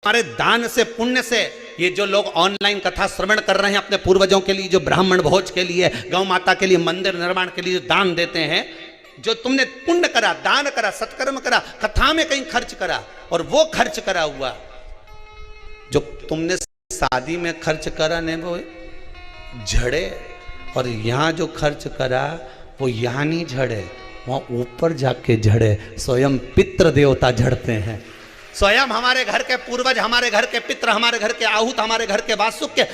हमारे दान से, पुण्य से, ये जो लोग ऑनलाइन कथा श्रवण कर रहे हैं अपने पूर्वजों के लिए, जो ब्राह्मण भोज के लिए, गौ माता के लिए, मंदिर निर्माण के लिए जो दान देते हैं, जो तुमने पुण्य करा, दान करा, सत्कर्म करा, कथा में कहीं खर्च करा, और वो खर्च करा हुआ जो तुमने शादी में खर्च करा ने वो झड़े, और यहां जो खर्च करा वो यहां नहीं झड़े, वहां ऊपर जाके झड़े। स्वयं पितृ देवता झड़ते हैं, स्वयं हमारे घर के पूर्वज, हमारे घर के पितृ, हमारे घर के आहूत, हमारे घर के वासुक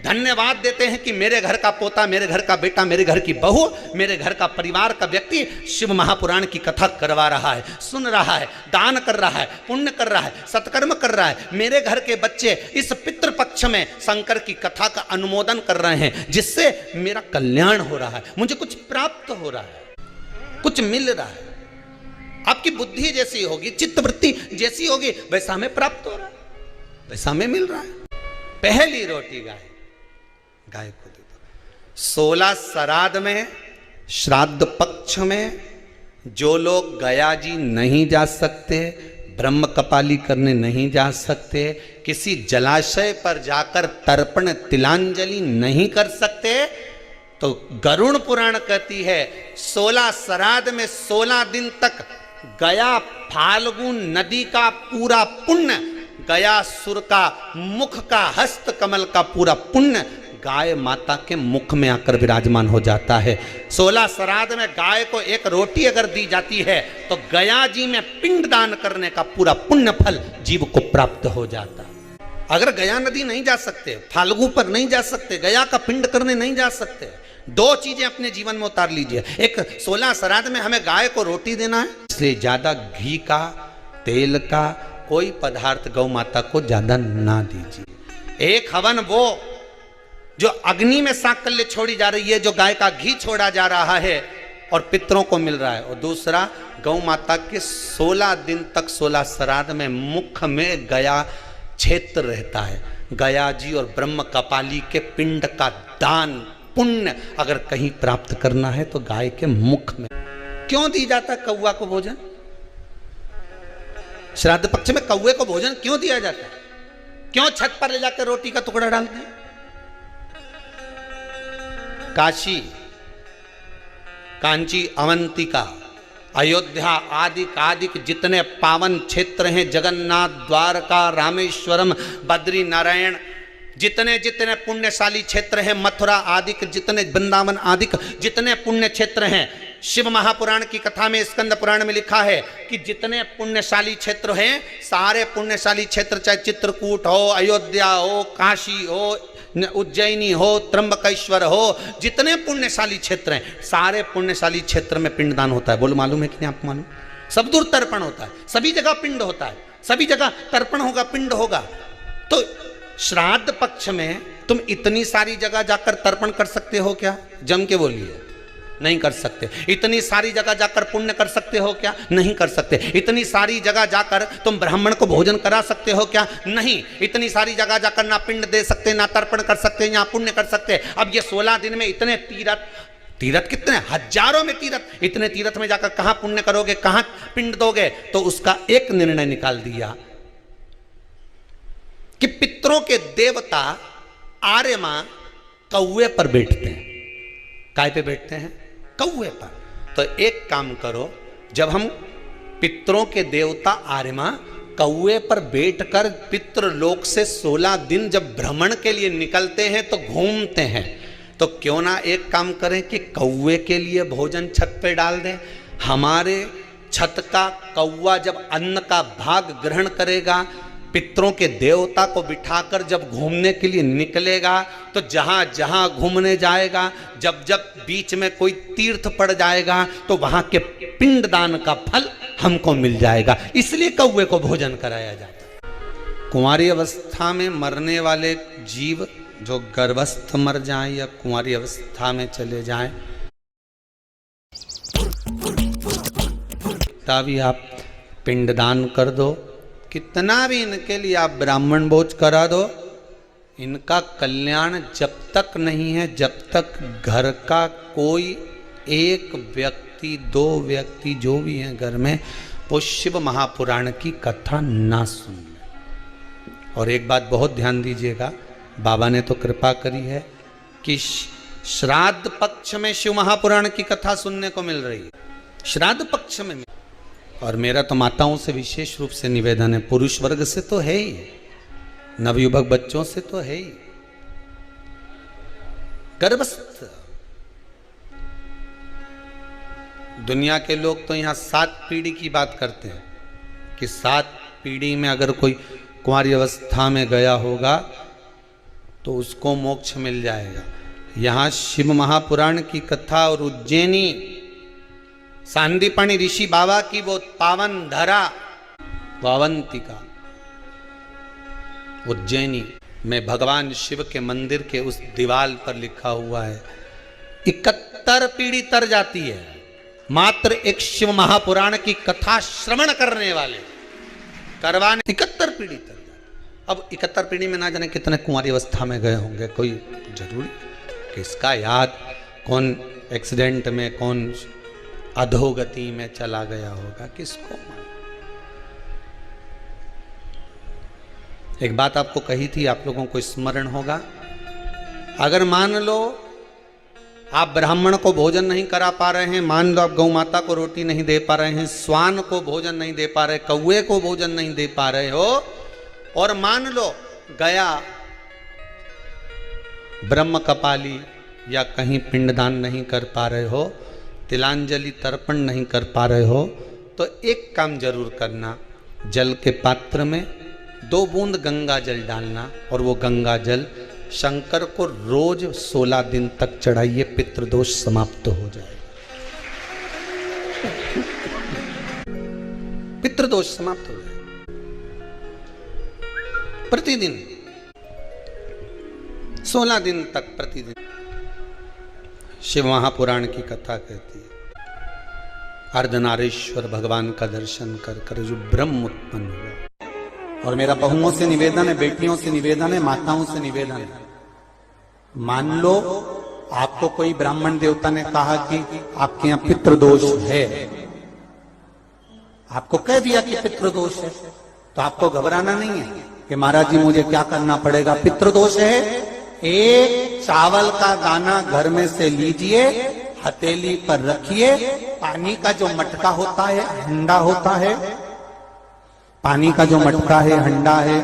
धन्यवाद देते हैं कि मेरे घर का पोता, मेरे घर का बेटा, मेरे घर की बहू, मेरे घर का परिवार का व्यक्ति शिव महापुराण की कथा करवा रहा है, सुन रहा है, दान कर रहा है, पुण्य कर रहा है, सत्कर्म कर रहा है। मेरे घर के बच्चे इस पितृपक्ष में शंकर की कथा का अनुमोदन कर रहे हैं, जिससे मेरा कल्याण हो रहा है, मुझे कुछ प्राप्त हो रहा है, कुछ मिल रहा है। आपकी बुद्धि जैसी होगी, चित्तवृत्ति जैसी होगी, वैसा हमें प्राप्त हो रहा है, वैसा हमें मिल रहा है। पहली रोटी गाय को दे दो। 16 श्राद्ध में, श्राद्ध पक्ष में जो लोग गया जी नहीं जा सकते, ब्रह्म कपाली करने नहीं जा सकते, किसी जलाशय पर जाकर तर्पण तिलांजलि नहीं कर सकते, तो गरुड़ पुराण कहती है 16 श्राद्ध में 16 दिन तक गया फाल्गुन नदी का पूरा पुण्य, गया सुर का मुख का, हस्त कमल का पूरा पुण्य गाय माता के मुख में आकर विराजमान हो जाता है। 16 श्राद्ध में गाय को एक रोटी अगर दी जाती है तो गया जी में पिंड दान करने का पूरा पुण्य फल जीव को प्राप्त हो जाता है। अगर गया नदी नहीं जा सकते, फाल्गु पर नहीं जा सकते, गया का पिंड करने नहीं जा सकते, 2 चीजें अपने जीवन में उतार लीजिए। एक 16 श्राद्ध में हमें गाय को रोटी देना है, इसलिए ज्यादा घी का, तेल का कोई पदार्थ गौ माता को ज्यादा ना दीजिए। एक हवन वो जो अग्नि में साकल्य छोड़ी जा रही है, जो गाय का घी छोड़ा जा रहा है और पितरों को मिल रहा है, और दूसरा गौ माता के 16 दिन तक 16 श्राद्ध में मुख में गया क्षेत्र रहता है। गया जी और ब्रह्म कपाली के पिंड का दान पुण्य अगर कहीं प्राप्त करना है तो गाय के मुख में। क्यों दी जाता कौवा को भोजन? श्राद्ध पक्ष में कौवे को भोजन क्यों दिया जाता है? क्यों छत पर ले जाकर रोटी का टुकड़ा डालते हैं? काशी, कांची, अवंतिका, अयोध्या आदि जितने पावन क्षेत्र हैं, जगन्नाथ, द्वारका, रामेश्वरम, बद्री नारायण, जितने जितने पुण्यशाली क्षेत्र हैं, मथुरा आदि जितने, वृंदावन आदि जितने पुण्य क्षेत्र हैं, शिव महापुराण की कथा में, स्कंद पुराण में लिखा है कि जितने पुण्यशाली क्षेत्र हैं, सारे पुण्यशाली क्षेत्र, चाहे चित्रकूट हो, अयोध्या हो, काशी हो, उज्जैनी हो, त्र्यंबकेश्वर हो, जितने पुण्यशाली क्षेत्र हैं, सारे पुण्यशाली क्षेत्र में पिंडदान होता है। बोलो मालूम है कि नहीं आपको? मालूम? सब दूर तर्पण होता है, सभी जगह पिंड होता है, सभी जगह तर्पण होगा, पिंड होगा। तो श्राद्ध पक्ष में तुम इतनी सारी जगह जाकर तर्पण कर सकते हो क्या? जम के बोलिए, नहीं कर सकते। इतनी सारी जगह जाकर पुण्य कर सकते हो क्या? नहीं कर सकते। इतनी सारी जगह जाकर तुम ब्राह्मण को भोजन करा सकते हो क्या? नहीं। इतनी सारी जगह जाकर ना पिंड दे सकते, ना तर्पण कर सकते, ना पुण्य कर सकते। अब ये 16 दिन में इतने तीर्थ कितने हजारों में तीर्थ, इतने तीर्थ में जाकर कहां पुण्य करोगे, कहां पिंड दोगे? तो उसका एक निर्णय निकाल दिया कि पितरों के देवता आर्यमा कौवे पर बैठते हैं। काय पे बैठते हैं? कौवे पर। तो एक काम करो, जब हम पितरों के देवता आर्यमा कौवे पर बैठकर पितृलोक से 16 दिन जब भ्रमण के लिए निकलते हैं तो घूमते हैं, तो क्यों ना एक काम करें कि कौवे के लिए भोजन छत पे डाल दें। हमारे छत का कौवा जब अन्न का भाग ग्रहण करेगा, पितरों के देवता को बिठाकर जब घूमने के लिए निकलेगा, तो जहां जहां घूमने जाएगा, जब जब बीच में कोई तीर्थ पड़ जाएगा, तो वहां के पिंडदान का फल हमको मिल जाएगा। इसलिए कौवे को भोजन कराया जाता है। कुंवारी अवस्था में मरने वाले जीव जो गर्भस्थ मर जाएं या कुंवारी अवस्था में चले जाएं, तभी आप पिंडदान कर दो। कितना भी इनके लिए आप ब्राह्मण भोज करा दो, इनका कल्याण जब तक नहीं है, जब तक घर का कोई एक व्यक्ति, 2 व्यक्ति जो भी हैं घर में, वो शिव महापुराण की कथा ना सुन ले। और एक बात बहुत ध्यान दीजिएगा, बाबा ने तो कृपा करी है कि श्राद्ध पक्ष में शिव महापुराण की कथा सुनने को मिल रही है, श्राद्ध पक्ष में। और मेरा तो माताओं से विशेष रूप से निवेदन है, पुरुष वर्ग से तो है ही, नवयुवक बच्चों से तो है ही, गर्भस्थ दुनिया के लोग तो यहां 7 पीढ़ी की बात करते हैं कि 7 पीढ़ी में अगर कोई कुंवारी अवस्था में गया होगा तो उसको मोक्ष मिल जाएगा। यहां शिव महापुराण की कथा और उज्जैनी सांदीपनी ऋषि बाबा की वो पावन धरा अवंतिका उज्जैनी में भगवान शिव के मंदिर के उस दीवाल पर लिखा हुआ है 71 पीढ़ी तर जाती है मात्र एक शिव महापुराण की कथा श्रवण करने वाले करवाने 71 पीढ़ी तर जाती। अब 71 पीढ़ी में ना जाने कितने कुंवारी अवस्था में गए होंगे, कोई जरूरी किसका याद, कौन एक्सीडेंट में, कौन अधोगति में चला गया होगा, किसको। एक बात आपको कही थी, आप लोगों को स्मरण होगा, अगर मान लो आप ब्राह्मण को भोजन नहीं करा पा रहे हैं, मान लो आप गौ माता को रोटी नहीं दे पा रहे हैं, स्वान को भोजन नहीं दे पा रहे, कौए को भोजन नहीं दे पा रहे हो, और मान लो गया ब्रह्म कपाली या कहीं पिंडदान नहीं कर पा रहे हो, तिलांजलि तर्पण नहीं कर पा रहे हो, तो एक काम जरूर करना, जल के पात्र में 2 बूंद गंगा जल डालना और वो गंगा जल शंकर को रोज 16 दिन तक चढ़ाइए, पितृदोष समाप्त हो जाएगा, पितृदोष समाप्त हो जाएगा। प्रतिदिन 16 दिन तक प्रतिदिन शिव महापुराण की कथा कहती है अर्धनारीश्वर भगवान का दर्शन कर कर जो ब्रह्म उत्पन्न हुआ। और मेरा बहुओं से निवेदन है, बेटियों से निवेदन है, माताओं से निवेदन है, मान लो आपको कोई ब्राह्मण देवता ने कहा कि आपके यहां पितृदोष है, आपको कह दिया कि पितृदोष है, तो आपको घबराना नहीं है कि महाराज जी मुझे क्या करना पड़ेगा। पितृदोष है, एक चावल का दाना घर में से लीजिए, हथेली पर रखिए, पानी का जो मटका होता है, हंडा होता है, पानी का जो मटका है, हंडा है,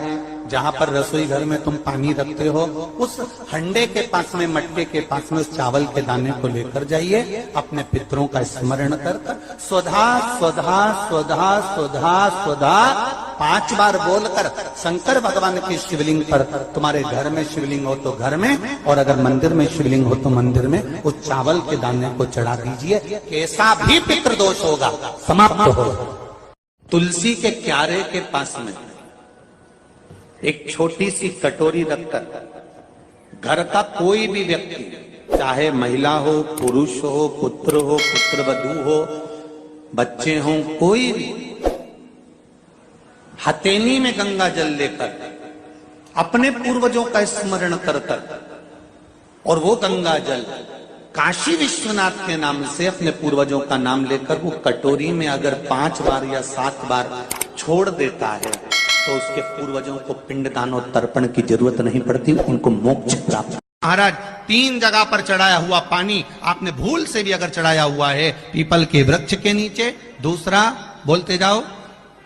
जहां पर रसोई घर में तुम पानी रखते हो, उस हंडे के पास में, मटके के पास में उस चावल के दाने को लेकर जाइए, अपने पितरों का स्मरण कर स्वधा स्वधा स्वधा स्वधा स्वधा 5 बार बोलकर शंकर भगवान की शिवलिंग पर, तुम्हारे घर में शिवलिंग हो तो घर में, और अगर मंदिर में शिवलिंग हो तो मंदिर में, उस चावल के दाने को चढ़ा दीजिए, कैसा भी पितृदोष होगा समाप्त होगा। तुलसी के क्यारे के पास में एक छोटी सी कटोरी रखकर घर का कोई भी व्यक्ति, चाहे महिला हो, पुरुष हो, पुत्र हो, पुत्रवधू हो, बच्चे हो, कोई भी हथेली में गंगा जल लेकर अपने पूर्वजों का स्मरण कर कर, और वो गंगा जल काशी विश्वनाथ के नाम से अपने पूर्वजों का नाम लेकर वो कटोरी में अगर 5 बार या 7 बार छोड़ देता है, तो उसके पूर्वजों को पिंडदान और तर्पण की जरूरत नहीं पड़ती, उनको मोक्ष प्राप्त। महाराज 3 जगह पर चढ़ाया हुआ पानी आपने भूल से भी अगर चढ़ाया हुआ है, पीपल के वृक्ष के नीचे, दूसरा बोलते जाओ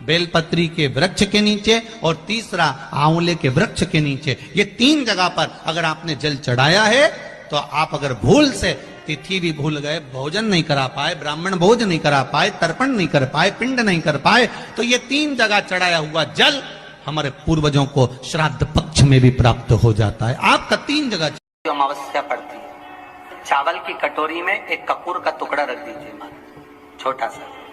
बेलपत्री के वृक्ष के नीचे, और तीसरा आंवले के वृक्ष के नीचे, ये 3 जगह पर अगर आपने जल चढ़ाया है, तो आप अगर भूल से तिथि भी भूल गए, भोजन नहीं करा पाए, ब्राह्मण भोज नहीं करा पाए, तर्पण नहीं कर पाए, पिंड नहीं कर पाए, तो ये 3 जगह चढ़ाया हुआ जल हमारे पूर्वजों को श्राद्ध पक्ष में भी प्राप्त हो जाता है। आपका 3 जगह अमावस्या पड़ती है, चावल की कटोरी में एक कपूर का टुकड़ा रख दीजिए, छोटा सा,